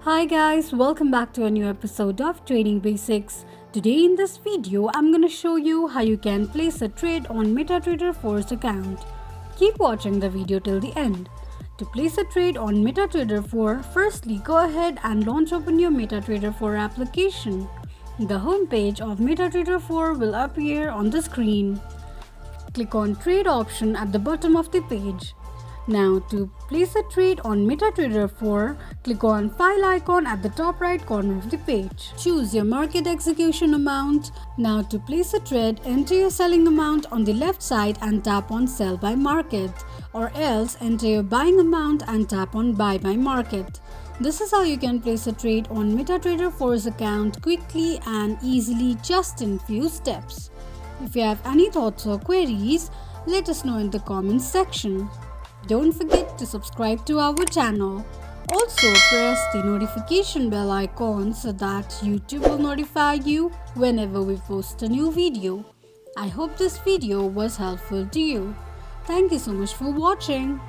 Hi guys, welcome back to a new episode of Trading Basics. Today in this video, I'm gonna show you how you can place a trade on MetaTrader 4's account. Keep watching the video till the end. To place a trade on MetaTrader 4, firstly go ahead and open your MetaTrader 4 application. The home page of MetaTrader 4 will appear on the screen. Click on Trade option at the bottom of the page. Now to place a trade on MetaTrader 4, click on File icon at the top right corner of the page. Choose your market execution amount. Now to place a trade, enter your selling amount on the left side and tap on Sell by Market, or else enter your buying amount and tap on Buy by Market. This is how you can place a trade on MetaTrader 4's account quickly and easily just in few steps. If you have any thoughts or queries, let us know in the comments section. Don't forget to subscribe to our channel. Also press the notification bell icon so that YouTube will notify you whenever we post a new video. I hope this video was helpful to you. Thank you so much for watching.